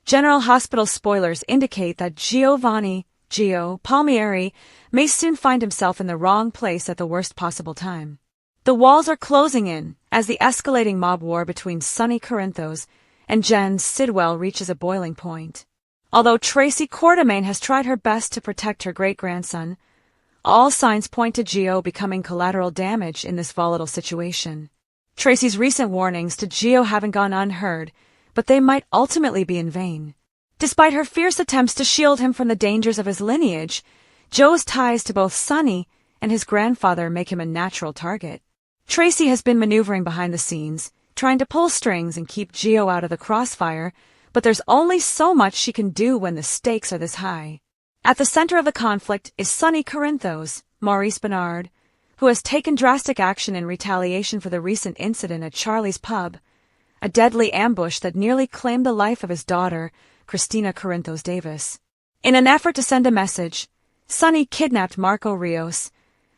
General Hospital spoilers indicate that Giovanni Gio Palmieri may soon find himself in the wrong place at the worst possible time. The walls are closing in as the escalating mob war between Sonny Corinthos and Jen Sidwell reaches a boiling point. Although Tracy Quartermain has tried her best to protect her great-grandson, all signs point to Gio becoming collateral damage in this volatile situation. Tracy's recent warnings to Gio haven't gone unheard, but they might ultimately be in vain. Despite her fierce attempts to shield him from the dangers of his lineage, Joe's ties to both Sonny and his grandfather make him a natural target. Tracy has been maneuvering behind the scenes, trying to pull strings and keep Gio out of the crossfire, but there's only so much she can do when the stakes are this high. At the center of the conflict is Sonny Corinthos, Maurice Bernard, who has taken drastic action in retaliation for the recent incident at Charlie's pub, a deadly ambush that nearly claimed the life of his daughter, Christina Corinthos Davis. In an effort to send a message, Sonny kidnapped Marco Rios,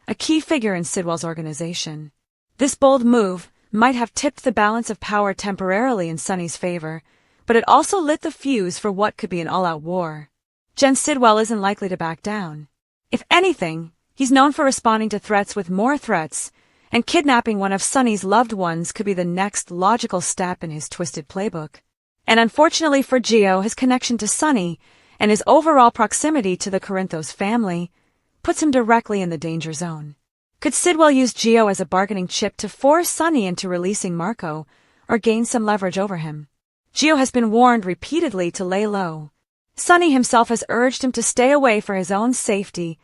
a key figure in Sidwell's organization. This bold move might have tipped the balance of power temporarily in Sonny's favor, but it also lit the fuse for what could be an all-out war. Jen Sidwell isn't likely to back down. If anything, he's known for responding to threats with more threats, and kidnapping one of Sonny's loved ones could be the next logical step in his twisted playbook. And unfortunately for Gio, his connection to Sonny and his overall proximity to the Corinthos family puts him directly in the danger zone. Could Sidwell use Gio as a bargaining chip to force Sonny into releasing Marco or gain some leverage over him? Gio has been warned repeatedly to lay low. Sonny himself has urged him to stay away for his own safety,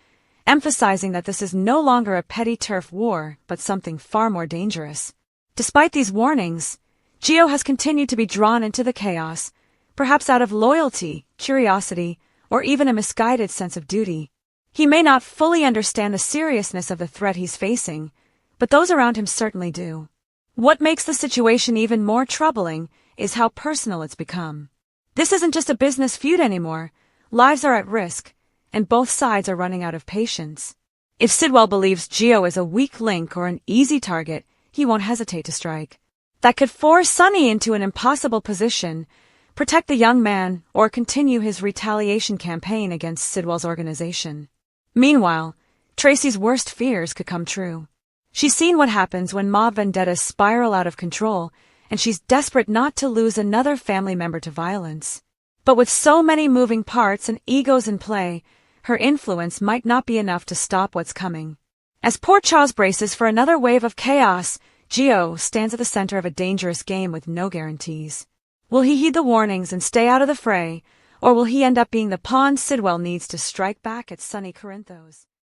emphasizing that this is no longer a petty turf war, but something far more dangerous. Despite these warnings, Gio has continued to be drawn into the chaos, perhaps out of loyalty, curiosity, or even a misguided sense of duty. He may not fully understand the seriousness of the threat he's facing, but those around him certainly do. What makes the situation even more troubling is how personal it's become. This isn't just a business feud anymore. Lives are at risk, and both sides are running out of patience. If Sidwell believes Gio is a weak link or an easy target, he won't hesitate to strike. That could force Sonny into an impossible position, protect the young man, or continue his retaliation campaign against Sidwell's organization. Meanwhile, Tracy's worst fears could come true. She's seen what happens when mob vendettas spiral out of control, and she's desperate not to lose another family member to violence. But with so many moving parts and egos in play, her influence might not be enough to stop what's coming. As Port Charles braces for another wave of chaos, Gio stands at the center of a dangerous game with no guarantees. Will he heed the warnings and stay out of the fray, or will he end up being the pawn Sidwell needs to strike back at Sonny Corinthos?